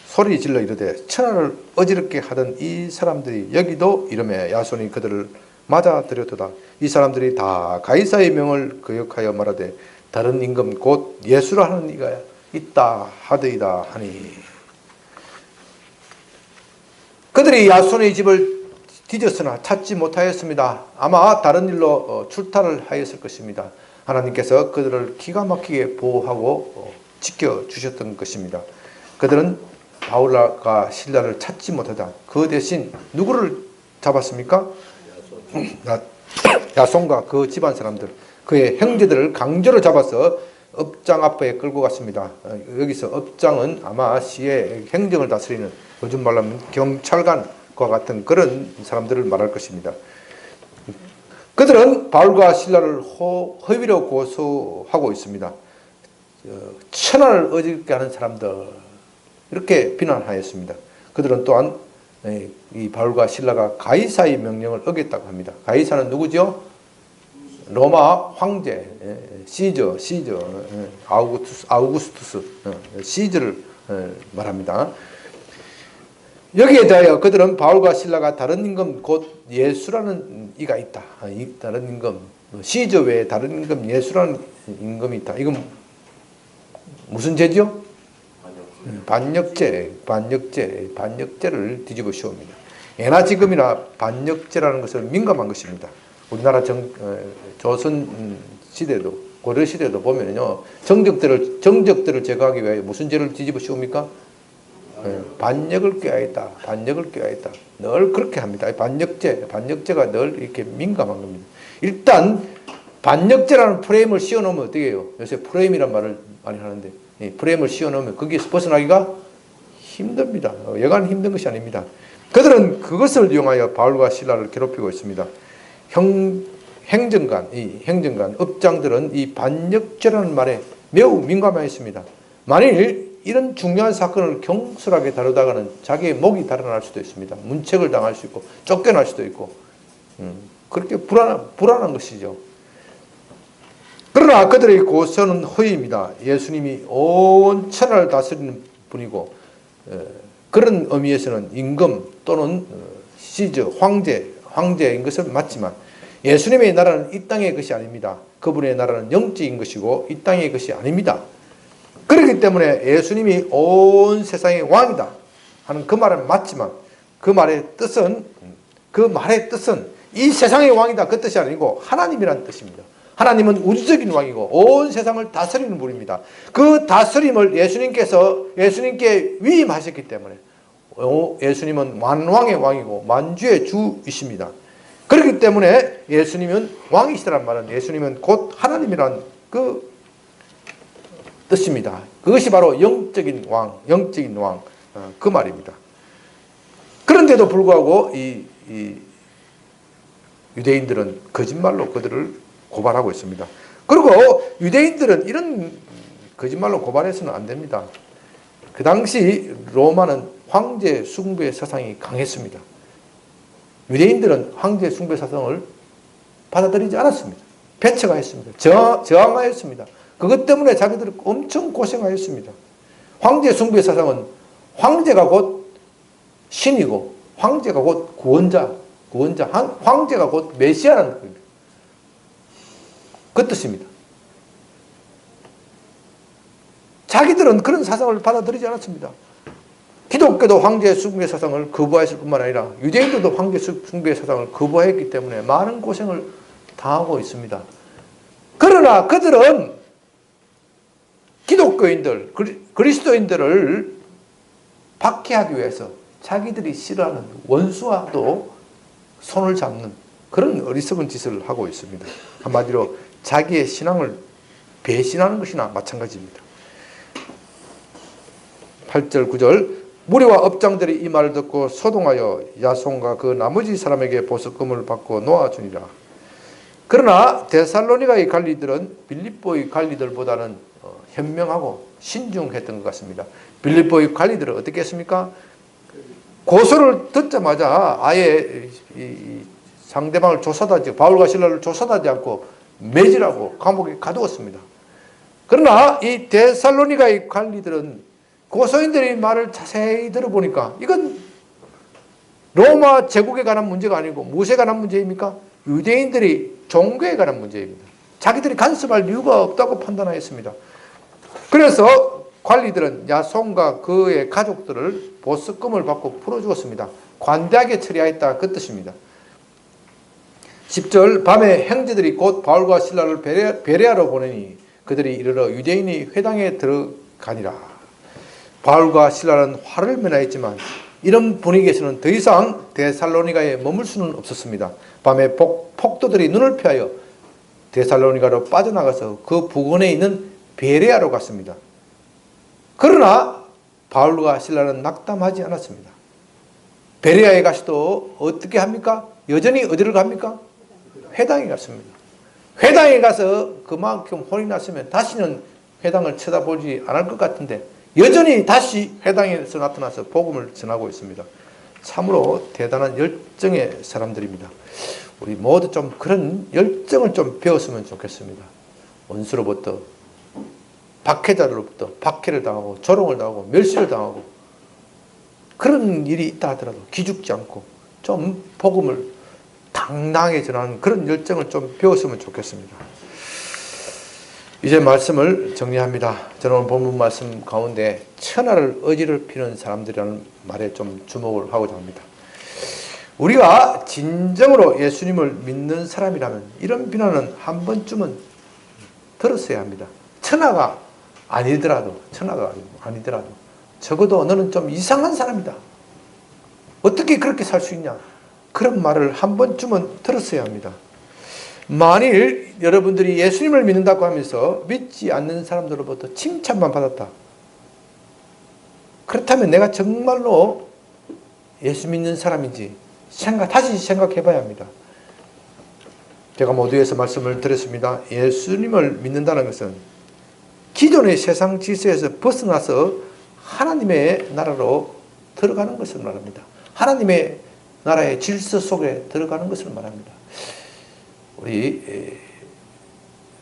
소리 질러 이르되 천하를 어지럽게 하던 이 사람들이 여기도 이르매 야손이 그들을 맞아 들였도다. 이 사람들이 다 가이사의 명을 거역하여 말하되 다른 임금 곧 예수라 하는 이가 있다 하더이다 하니 그들이 야손의 집을 뒤졌으나 찾지 못하였습니다. 아마 다른 일로 출타를 하였을 것입니다. 하나님께서 그들을 기가 막히게 보호하고 지켜주셨던 것입니다. 그들은 바울과 신라를 찾지 못하다. 그 대신 누구를 잡았습니까? 야손과 그 집안 사람들, 그의 형제들을 강제로 잡아서 업장 앞에 끌고 갔습니다. 여기서 업장은 아마 시의 행정을 다스리는, 요즘 말로 하면 경찰관과 같은 그런 사람들을 말할 것입니다. 그들은 바울과 신라를 허위로 고소하고 있습니다. 천하를 어지럽게 하는 사람들, 이렇게 비난하였습니다. 그들은 또한 이 바울과 신라가 가이사의 명령을 어겼다고 합니다. 가이사는 누구죠? 로마 황제 시저 아우구스투스 시저를 말합니다. 여기에 대하여 그들은 바울과 신라가 다른 임금 곧 예수라는 이가 있다. 다른 임금 시저 외에 다른 임금 예수라는 임금이 있다. 이건 무슨 죄죠? 반역죄를 뒤집어 씌웁니다. 예나 지금이나 반역죄라는 것은 민감한 것입니다. 우리나라 조선 시대도 고려 시대도 보면요, 정적들을 제거하기 위해 무슨 죄를 뒤집어 씌웁니까? 반역을 꾀하였다. 늘 그렇게 합니다. 반역죄가 늘 이렇게 민감한 겁니다. 일단 반역죄라는 프레임을 씌워놓으면 어떻게 해요? 요새 프레임이란 말을 많이 하는데, 프레임을 씌워놓으면 거기에서 벗어나기가 힘듭니다. 여간 힘든 것이 아닙니다. 그들은 그것을 이용하여 바울과 신라를 괴롭히고 있습니다. 행정관, 업장들은 이 반역죄라는 말에 매우 민감하였습니다. 만일 이런 중요한 사건을 경솔하게 다루다가는 자기의 목이 달아날 수도 있습니다. 문책을 당할 수 있고 쫓겨날 수도 있고 그렇게 불안한 것이죠. 그러나 그들의 고소는 허위입니다. 예수님이 온 천하를 다스리는 분이고 그런 의미에서는 임금 또는 시저, 황제인 것은 맞지만 예수님의 나라는 이 땅의 것이 아닙니다. 그분의 나라는 영적인 것이고 이 땅의 것이 아닙니다. 그렇기 때문에 예수님이 온 세상의 왕이다 하는 그 말은 맞지만 그 말의 뜻은 이 세상의 왕이다 그 뜻이 아니고 하나님이라는 뜻입니다. 하나님은 우주적인 왕이고 온 세상을 다스리는 분입니다. 그 다스림을 예수님께 위임하셨기 때문에 예수님은 만왕의 왕이고 만주의 주이십니다. 그렇기 때문에 예수님은 왕이시라는 말은 예수님은 곧 하나님이라는 그 뜻입니다. 그것이 바로 영적인 왕 그 말입니다. 그런데도 불구하고 이 유대인들은 거짓말로 그들을 고발하고 있습니다. 그리고 유대인들은 이런 거짓말로 고발해서는 안 됩니다. 그 당시 로마는 황제 숭배의 사상이 강했습니다. 유대인들은 황제 숭배 사상을 받아들이지 않았습니다. 배척하였습니다. 저항하였습니다. 그것 때문에 자기들이 엄청 고생하였습니다. 황제 숭배 사상은 황제가 곧 신이고 황제가 곧 구원자, 황제가 곧 메시아라는 겁니다. 그 뜻입니다. 자기들은 그런 사상을 받아들이지 않았습니다. 기독교도 황제 숭배 사상을 거부했을 뿐만 아니라 유대인들도 황제 숭배 사상을 거부했기 때문에 많은 고생을 당하고 있습니다. 그러나 그들은 기독교인들, 그리스도인들을 박해하기 위해서 자기들이 싫어하는 원수와도 손을 잡는 그런 어리석은 짓을 하고 있습니다. 한마디로 자기의 신앙을 배신하는 것이나 마찬가지입니다. 8절 9절 무리와 업장들이 이 말을 듣고 소동하여 야손과 그 나머지 사람에게 보석금을 받고 놓아주니라. 그러나 데살로니가의 관리들은 빌립보의 관리들보다는 현명하고 신중했던 것 같습니다. 빌립보의 관리들은 어떻게 했습니까? 고소를 듣자마자 아예 상대방을 조사도 하지, 바울과 실라를 조사도 하지 않고 매질하고 감옥에 가두었습니다. 그러나 이 데살로니가의 관리들은 고소인들의 말을 자세히 들어보니까 이건 로마 제국에 관한 문제가 아니고 무엇에 관한 문제입니까? 유대인들이 종교에 관한 문제입니다. 자기들이 간섭할 이유가 없다고 판단하였습니다. 그래서 관리들은 야손과 그의 가족들을 보석금을 받고 풀어주었습니다. 관대하게 처리하였다 그 뜻입니다. 10절 밤에 형제들이 곧 바울과 실라를 베레아로 보내니 그들이 이르러 유대인이 회당에 들어가니라. 바울과 실라는 화를 면하였지만 이런 분위기에서는 더 이상 데살로니가에 머물 수는 없었습니다. 밤에 폭도들이 눈을 피하여 데살로니가로 빠져나가서 그 부근에 있는 베레아로 갔습니다. 그러나 바울과 실라는 낙담하지 않았습니다. 베레아에 가서도 어떻게 합니까? 여전히 어디를 갑니까? 회당에 갔습니다. 회당에 가서 그만큼 혼이 났으면 다시는 회당을 쳐다보지 않을 것 같은데 여전히 다시 회당에서 나타나서 복음을 전하고 있습니다. 참으로 대단한 열정의 사람들입니다. 우리 모두 좀 그런 열정을 좀 배웠으면 좋겠습니다. 원수로부터 박해자로부터 박해를 당하고 조롱을 당하고 멸시를 당하고 그런 일이 있다 하더라도 기죽지 않고 좀 복음을 당당하게 전하는 그런 열정을 좀 배웠으면 좋겠습니다. 이제 말씀을 정리합니다. 저는 오늘 본문 말씀 가운데 천하를 어지럽히는 사람들이라는 말에 좀 주목을 하고자 합니다. 우리가 진정으로 예수님을 믿는 사람이라면 이런 비난은 한 번쯤은 들었어야 합니다. 천하가 아니더라도 적어도 너는 좀 이상한 사람이다. 어떻게 그렇게 살 수 있냐? 그런 말을 한 번쯤은 들었어야 합니다. 만일 여러분들이 예수님을 믿는다고 하면서 믿지 않는 사람들로부터 칭찬만 받았다. 그렇다면 내가 정말로 예수 믿는 사람인지 다시 생각해 봐야 합니다. 제가 모두에서 말씀을 드렸습니다. 예수님을 믿는다는 것은 기존의 세상 질서에서 벗어나서 하나님의 나라로 들어가는 것을 말합니다. 하나님의 나라의 질서 속에 들어가는 것을 말합니다. 우리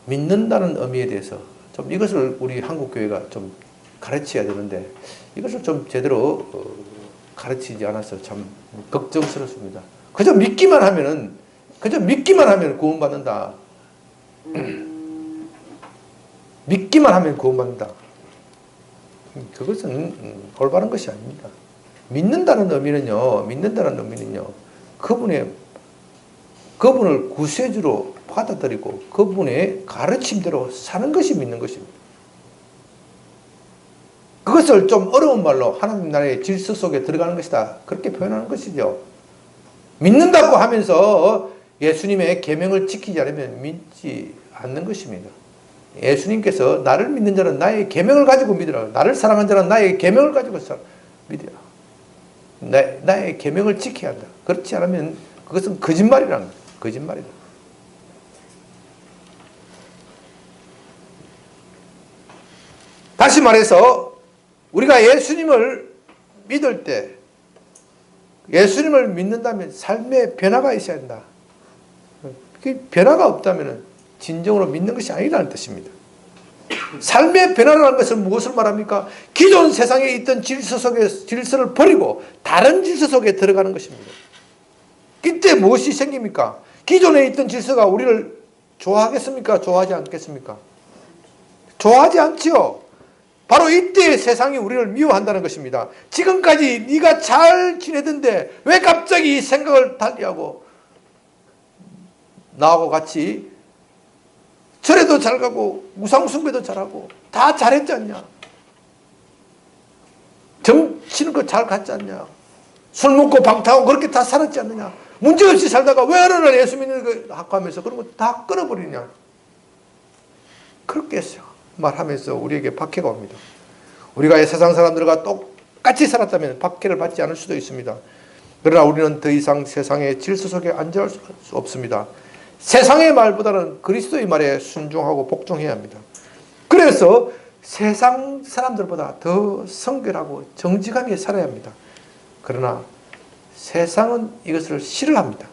믿는다는 의미에 대해서 좀 이것을 우리 한국교회가 좀 가르쳐야 되는데 이것을 좀 제대로 가르치지 않아서 참 걱정스럽습니다. 그저 믿기만 하면 구원받는다. 믿기만 하면 구원받는다. 그것은 올바른 것이 아닙니다. 믿는다는 의미는요, 그분을 구세주로 받아들이고 그분의 가르침대로 사는 것이 믿는 것입니다. 그것을 좀 어려운 말로 하나님 나라의 질서 속에 들어가는 것이다. 그렇게 표현하는 것이죠. 믿는다고 하면서 예수님의 계명을 지키지 않으면 믿지 않는 것입니다. 예수님께서 나를 믿는 자는 나의 계명을 가지고 믿으라. 나를 사랑하는 자는 나의 계명을 가지고 믿으라. 나의 계명을 지켜야 한다. 그렇지 않으면 그것은 거짓말이라는 거예요. 거짓말이다. 다시 말해서 우리가 예수님을 믿을 때 예수님을 믿는다면 삶의 변화가 있어야 한다. 그 변화가 없다면 진정으로 믿는 것이 아니라는 뜻입니다. 삶의 변화라는 것은 무엇을 말합니까? 기존 세상에 있던 질서를 버리고 다른 질서 속에 들어가는 것입니다. 이때 무엇이 생깁니까? 기존에 있던 질서가 우리를 좋아하겠습니까? 좋아하지 않겠습니까? 좋아하지 않지요. 바로 이때 세상이 우리를 미워한다는 것입니다. 지금까지 네가 잘 지내던데 왜 갑자기 생각을 달리하고 나하고 같이 절에도 잘 가고 우상숭배도 잘하고 다 잘했지 않냐? 정치는 거 잘 갔지 않냐? 술 먹고 방탕하고 그렇게 다 살았지 않느냐? 문제없이 살다가 왜 어느 날 예수 믿는 거 하면서 그런 거 다 끊어버리냐? 그렇게 말하면서 우리에게 박해가 옵니다. 우리가 세상 사람들과 똑같이 살았다면 박해를 받지 않을 수도 있습니다. 그러나 우리는 더 이상 세상의 질서 속에 안전할 수 없습니다. 세상의 말보다는 그리스도의 말에 순종하고 복종해야 합니다. 그래서 세상 사람들보다 더 성결하고 정직하게 살아야 합니다. 그러나 세상은 이것을 싫어합니다.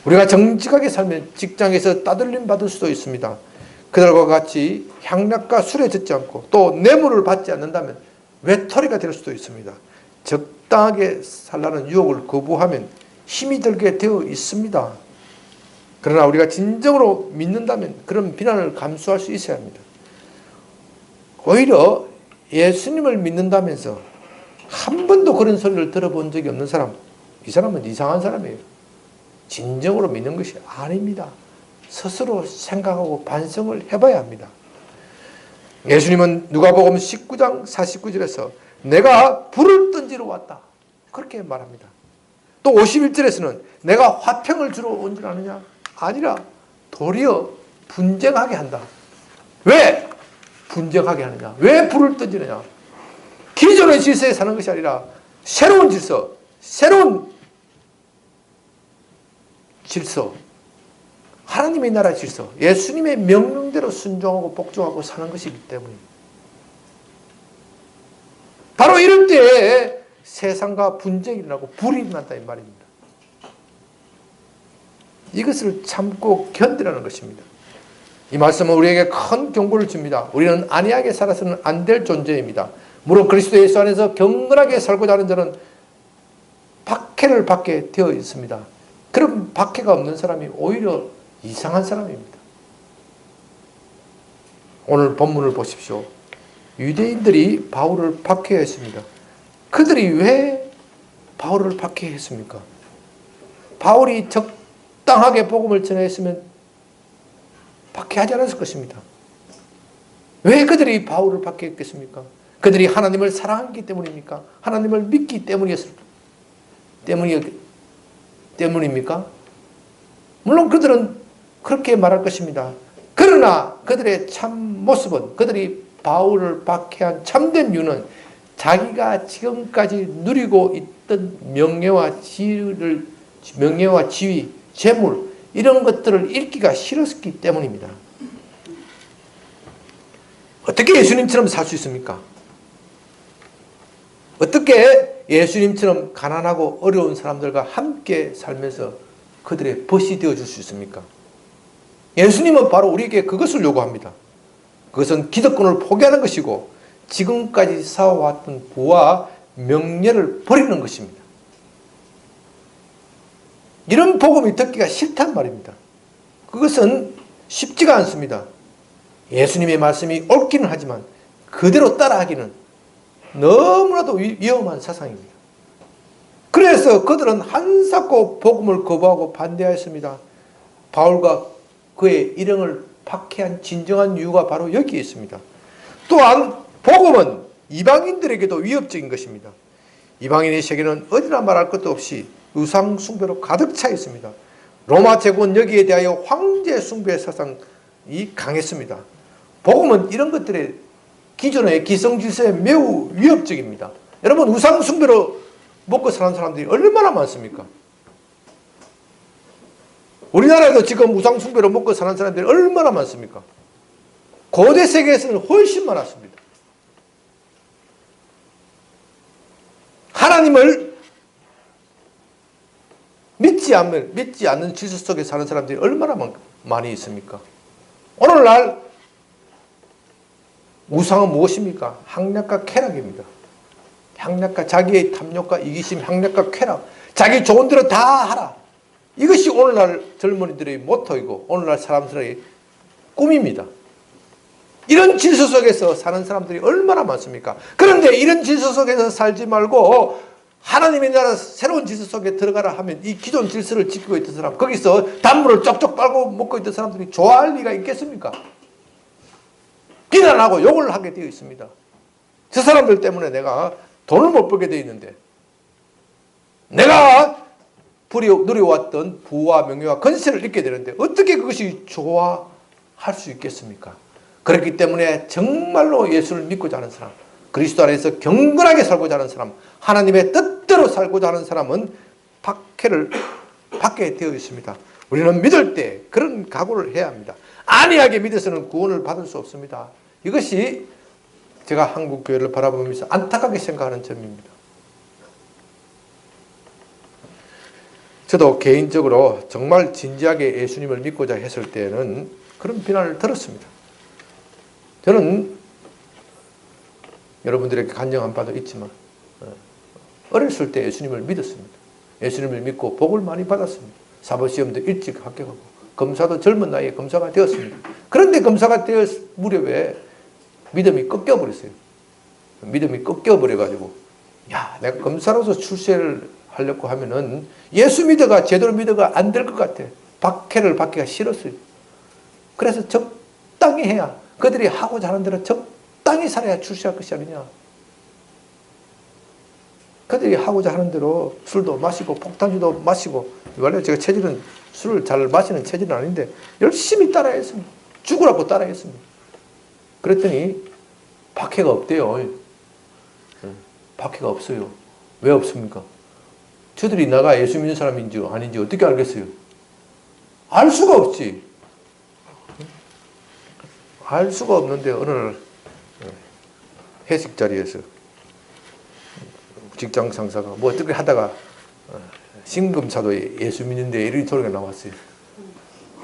우리가 정직하게 살면 직장에서 따돌림 받을 수도 있습니다. 그들과 같이 향락과 술에 젖지 않고 또 뇌물을 받지 않는다면 외톨이가 될 수도 있습니다. 적당하게 살라는 유혹을 거부하면 힘이 들게 되어 있습니다. 그러나 우리가 진정으로 믿는다면 그런 비난을 감수할 수 있어야 합니다. 오히려 예수님을 믿는다면서 한 번도 그런 소리를 들어본 적이 없는 사람, 이 사람은 이상한 사람이에요. 진정으로 믿는 것이 아닙니다. 스스로 생각하고 반성을 해봐야 합니다. 예수님은 누가복음 19장 49절에서 내가 불을 던지러 왔다, 그렇게 말합니다. 또 51절에서는 내가 화평을 주러 온 줄 아느냐? 아니라 도리어 분쟁하게 한다. 왜 분쟁하게 하느냐? 왜 불을 던지느냐? 기존의 질서에 사는 것이 아니라 새로운 질서, 새로운 질서, 하나님의 나라 질서, 예수님의 명령대로 순종하고 복종하고 사는 것이기 때문입니다. 바로 이럴 때에 세상과 분쟁이 일어나고 불이 일어난다 이 말입니다. 이것을 참고 견디라는 것입니다. 이 말씀은 우리에게 큰 경고를 줍니다. 우리는 안이하게 살아서는 안 될 존재입니다. 무릇 그리스도 예수 안에서 경건하게 살고자 하는 자는 박해를 받게 되어 있습니다. 그런 박해가 없는 사람이 오히려 이상한 사람입니다. 오늘 본문을 보십시오. 유대인들이 바울을 박해했습니다. 그들이 왜 바울을 박해했습니까? 바울이 적당하게 복음을 전했으면 박해하지 않았을 것입니다. 왜 그들이 바울을 박해했겠습니까? 그들이 하나님을 사랑하기 때문입니까? 하나님을 믿기 때문입니까? 물론 그들은 그렇게 말할 것입니다. 그러나 그들의 참 모습은, 그들이 바울을 박해한 참된 이유는 자기가 지금까지 누리고 있던 명예와 지위, 재물, 이런 것들을 잃기가 싫었기 때문입니다. 어떻게 예수님처럼 살 수 있습니까? 어떻게 예수님처럼 가난하고 어려운 사람들과 함께 살면서 그들의 벗이 되어줄 수 있습니까? 예수님은 바로 우리에게 그것을 요구합니다. 그것은 기득권을 포기하는 것이고 지금까지 쌓아왔던 부와 명예를 버리는 것입니다. 이런 복음이 듣기가 싫단 말입니다. 그것은 쉽지가 않습니다. 예수님의 말씀이 옳기는 하지만 그대로 따라하기는 너무나도 위험한 사상입니다. 그래서 그들은 한사코 복음을 거부하고 반대하였습니다. 바울과 그의 일행을 박해한 진정한 이유가 바로 여기에 있습니다. 또한 복음은 이방인들에게도 위협적인 것입니다. 이방인의 세계는 어디나 말할 것도 없이 우상 숭배로 가득 차 있습니다. 로마 제국은 여기에 대하여 황제 숭배 사상이 강했습니다. 복음은 이런 것들의 기존의 기성 질서에 매우 위협적입니다. 여러분, 우상 숭배로 먹고 사는 사람들이 얼마나 많습니까? 우리나라에도 지금 우상 숭배로 먹고 사는 사람들이 얼마나 많습니까? 고대 세계에서는 훨씬 많았습니다. 하나님을 믿지 않는 질서 속에 사는 사람들이 얼마나 많이 있습니까? 오늘날 우상은 무엇입니까? 향락과 쾌락입니다. 향락과 자기의 탐욕과 이기심, 향락과 쾌락, 자기 좋은 대로 다 하라. 이것이 오늘날 젊은이들의 모토이고 오늘날 사람들의 꿈입니다. 이런 질서 속에서 사는 사람들이 얼마나 많습니까? 그런데 이런 질서 속에서 살지 말고 하나님의 나라 새로운 질서 속에 들어가라 하면 이 기존 질서를 지키고 있던 사람, 거기서 단물을 쪽쪽 빨고 먹고 있던 사람들이 좋아할 리가 있겠습니까? 비난하고 욕을 하게 되어 있습니다. 저 사람들 때문에 내가 돈을 못 벌게 되어 있는데, 내가 누려왔던 부와 명예와 건세를 잃게 되는데 어떻게 그것이 좋아할 수 있겠습니까? 그렇기 때문에 정말로 예수를 믿고자 하는 사람, 그리스도 안에서 경건하게 살고자 하는 사람, 하나님의 뜻대로 살고자 하는 사람은 박해를 받게 되어 있습니다. 우리는 믿을 때 그런 각오를 해야 합니다. 안이하게 믿어서는 구원을 받을 수 없습니다. 이것이 제가 한국 교회를 바라보면서 안타깝게 생각하는 점입니다. 저도 개인적으로 정말 진지하게 예수님을 믿고자 했을 때는 그런 비난을 들었습니다. 저는 여러분들에게 간증한 바도 있지만 어렸을 때 예수님을 믿었습니다. 예수님을 믿고 복을 많이 받았습니다. 사법시험도 일찍 합격하고 검사도 젊은 나이에 검사가 되었습니다. 그런데 검사가 되었 무렵에 믿음이 꺾여버렸어요. 믿음이 꺾여버려가지고 야, 내가 검사로서 출세를 하려고 하면은 예수 믿어가 제대로 믿어가 안 될 것 같아. 박해를 받기가 싫었어요. 그래서 적당히 해야, 그들이 하고자 하는 대로 적당히 살아야 출세할 것이 아니냐. 그들이 하고자 하는 대로 술도 마시고 폭탄주도 마시고, 원래 제가 체질은 술을 잘 마시는 체질은 아닌데 열심히 따라했습니다. 죽으라고 따라했습니다. 그랬더니 박해가 없대요. 박해가 없어요. 왜 없습니까? 저들이 나가 예수 믿는 사람인지 아닌지 어떻게 알겠어요? 알 수가 없지. 알 수가 없는데 어느 날 회식 자리에서 직장 상사가 뭐 어떻게 하다가 신금사도 예수 믿는데 이런 소리가 나왔어요.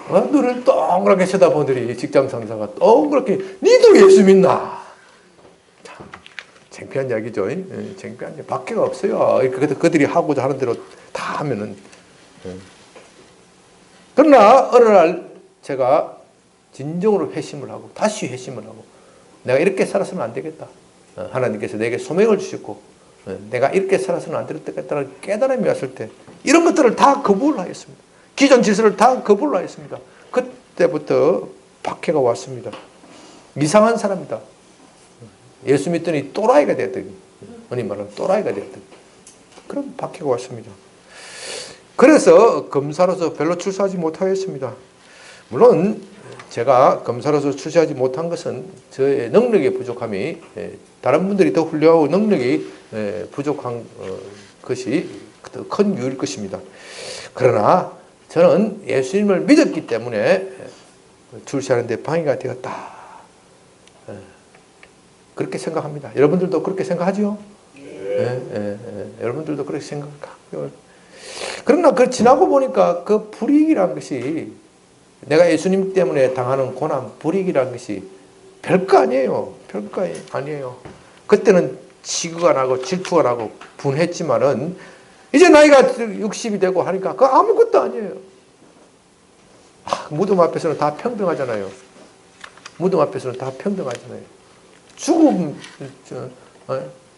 너를 동그랗게 쳐다보더니 직장 상사가 동그랗게 니도 예수 믿나? 참 창피한 이야기죠. 창피한 이야기. 박해가 없어요. 그들이 하고자 하는 대로 다 하면은. 그러나 어느 날 제가 진정으로 회심을 하고 다시 회심을 하고 내가 이렇게 살아서는 안 되겠다. 하나님께서 내게 소명을 주셨고 내가 이렇게 살아서는 안 되겠다는 깨달음이 왔을 때 이런 것들을 다 거부를 하였습니다. 기존 질서를 다 거부를 하였습니다. 그때부터 박해가 왔습니다. 이상한 사람이다. 예수 믿더니 또라이가 됐더니, 흔히 말하는 또라이가 됐더니 그런 박해가 왔습니다. 그래서 검사로서 별로 출세하지 못하였습니다. 물론 제가 검사로서 출세하지 못한 것은 저의 능력의 부족함이 다른 분들이 더 훌륭하고 능력이 부족한 것이 더 큰 이유일 것입니다. 그러나 저는 예수님을 믿었기 때문에 출세하는 데 방해가 되었다. 그렇게 생각합니다. 여러분들도 그렇게 생각하죠? 여러분들도 그렇게 생각하죠? 그러나 그 지나고 보니까 그 불이익이라는 것이 내가 예수님 때문에 당하는 고난, 불이익이라는 것이 별거 아니에요. 별거 아니에요. 그때는 치구가 나고 질투가 나고 분했지만은 이제 나이가 60이 되고 하니까 그거 아무것도 아니에요. 무덤 앞에서는 다 평등하잖아요. 무덤 앞에서는 다 평등하잖아요.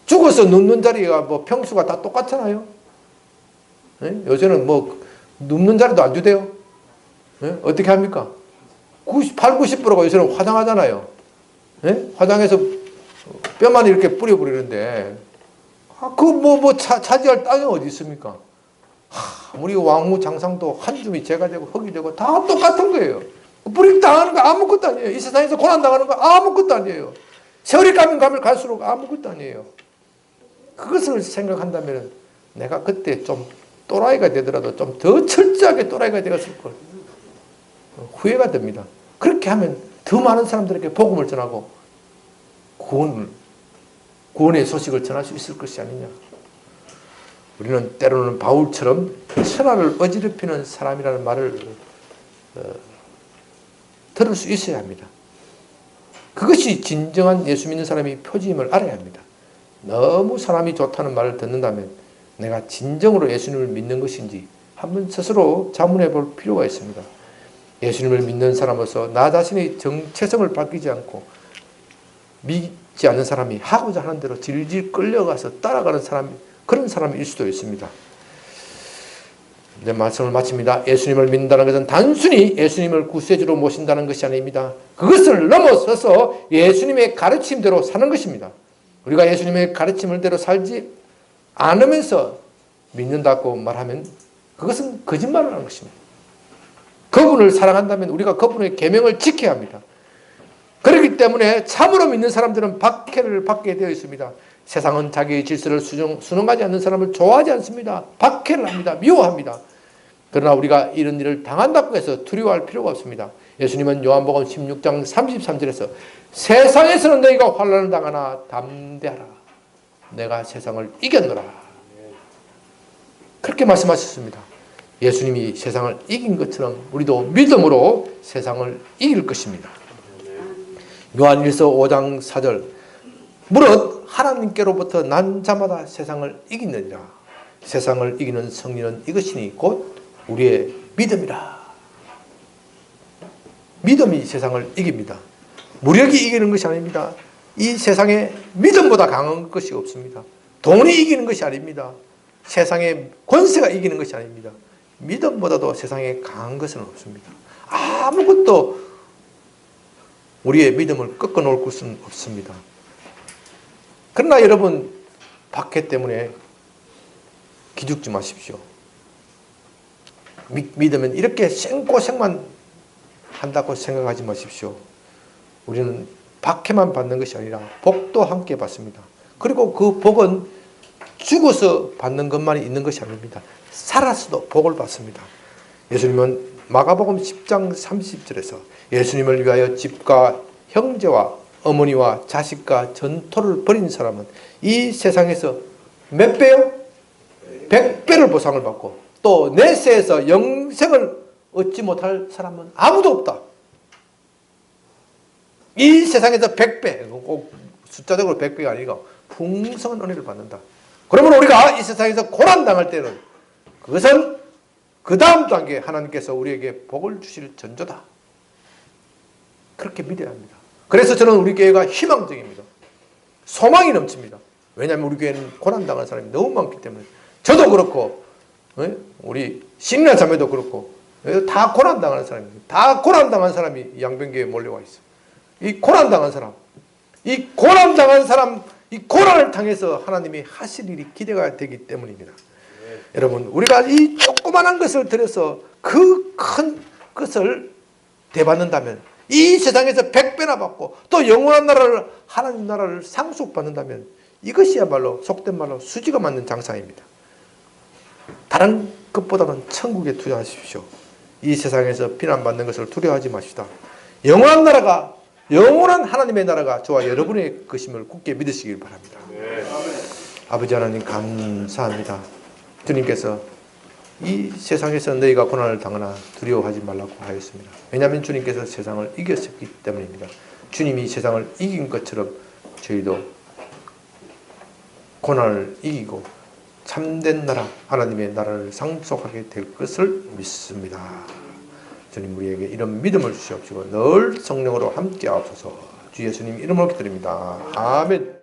죽어서 눕는 자리가 뭐 평수가 다 똑같잖아요. 요새는 뭐 눕는 자리도 안 주대요. 어떻게 합니까? 90%가 요새는 화장하잖아요. 화장해서 뼈만 이렇게 뿌려버리는데 차지할 땅이 어디 있습니까? 우리 왕후 장상도 한 줌이 재가 되고 흙이 되고 다 똑같은 거예요. 불이익 당하는 거 아무것도 아니에요. 이 세상에서 고난 당하는 거 아무것도 아니에요. 세월이 가면 갈수록 아무것도 아니에요. 그것을 생각한다면 내가 그때 좀 또라이가 되더라도 좀 더 철저하게 또라이가 되었을 걸 후회가 됩니다. 그렇게 하면 더 많은 사람들에게 복음을 전하고 구원의 소식을 전할 수 있을 것이 아니냐. 우리는 때로는 바울처럼 천하를 어지럽히는 사람이라는 말을 들을 수 있어야 합니다. 그것이 진정한 예수 믿는 사람의 표지임을 알아야 합니다. 너무 사람이 좋다는 말을 듣는다면 내가 진정으로 예수님을 믿는 것인지 한번 스스로 자문해 볼 필요가 있습니다. 예수님을 믿는 사람으로서 나 자신의 정체성을 바뀌지 않고 믿지 않는 사람이 하고자 하는 대로 질질 끌려가서 따라가는 사람, 그런 사람일 수도 있습니다. 이제 말씀을 마칩니다. 예수님을 믿는다는 것은 단순히 예수님을 구세주로 모신다는 것이 아닙니다. 그것을 넘어서서 예수님의 가르침대로 사는 것입니다. 우리가 예수님의 가르침대로 살지 않으면서 믿는다고 말하면 그것은 거짓말을 하는 것입니다. 그분을 사랑한다면 우리가 그분의 계명을 지켜야 합니다. 그렇기 때문에 참으로 믿는 사람들은 박해를 받게 되어 있습니다. 세상은 자기의 질서를 순응하지 않는 사람을 좋아하지 않습니다. 박해를 합니다. 미워합니다. 그러나 우리가 이런 일을 당한다고 해서 두려워할 필요가 없습니다. 예수님은 요한복음 16장 33절에서 세상에서는 너희가 환난을 당하나 담대하라. 내가 세상을 이겼노라. 그렇게 말씀하셨습니다. 예수님이 세상을 이긴 것처럼 우리도 믿음으로 세상을 이길 것입니다. 요한일서 5장 4절 무릇 하나님께로부터 난 자마다 세상을 이기느니라. 세상을 이기는 승리는 이것이니 곧 우리의 믿음이라. 믿음이 세상을 이깁니다. 무력이 이기는 것이 아닙니다. 이 세상에 믿음보다 강한 것이 없습니다. 돈이 이기는 것이 아닙니다. 세상의 권세가 이기는 것이 아닙니다. 믿음보다도 세상에 강한 것은 없습니다. 아무것도 우리의 믿음을 꺾어놓을 것은 없습니다. 그러나 여러분, 박해 때문에 기죽지 마십시오. 믿으면 이렇게 생고생만 한다고 생각하지 마십시오. 우리는 박해만 받는 것이 아니라 복도 함께 받습니다. 그리고 그 복은 죽어서 받는 것만이 있는 것이 아닙니다. 살아서도 복을 받습니다. 예수님은 마가복음 10장 30절에서 예수님을 위하여 집과 형제와 어머니와 자식과 전토를 벌인 사람은 이 세상에서 몇 배요? 100배를 보상을 받고 또 내세에서 영생을 얻지 못할 사람은 아무도 없다. 이 세상에서 100배, 꼭 숫자적으로 100배가 아니고 풍성한 은혜를 받는다. 그러면 우리가 이 세상에서 고난당할 때는 그것은 그 다음 단계에 하나님께서 우리에게 복을 주실 전조다. 그렇게 믿어야 합니다. 그래서 저는 우리 교회가 희망적입니다. 소망이 넘칩니다. 왜냐하면 우리 교회는 고난당하는 사람이 너무 많기 때문에 저도 그렇고 우리 신이나 자매도 그렇고 다 고난당하는 사람입니다. 다 고난당한 사람이 양변교회에 몰려와 있어요. 이 고난당한 사람, 이 고난을 통해서 하나님이 하실 일이 기대가 되기 때문입니다. 여러분, 우리가 이 조그만한 것을 들여서 그 큰 것을 대받는다면 이 세상에서 100배나 받고 또 영원한 나라를 하나님 나라를 상속받는다면 이것이야말로 속된 말로 수지가 맞는 장사입니다. 다른 것보다는 천국에 투자하십시오. 이 세상에서 비난받는 것을 두려워하지 마시다. 영원한 나라가 영원한 하나님의 나라가 저와 여러분의 것임을 굳게 믿으시길 바랍니다. 아버지 하나님 감사합니다. 주님께서 이 세상에서 너희가 고난을 당하나 두려워하지 말라고 하였습니다. 왜냐하면 주님께서 세상을 이겼기 때문입니다. 주님이 세상을 이긴 것처럼 저희도 고난을 이기고 참된 나라, 하나님의 나라를 상속하게 될 것을 믿습니다. 주님 우리에게 이런 믿음을 주시옵시고 늘 성령으로 함께 하옵소서. 주 예수님 이름으로 기도드립니다. 아멘.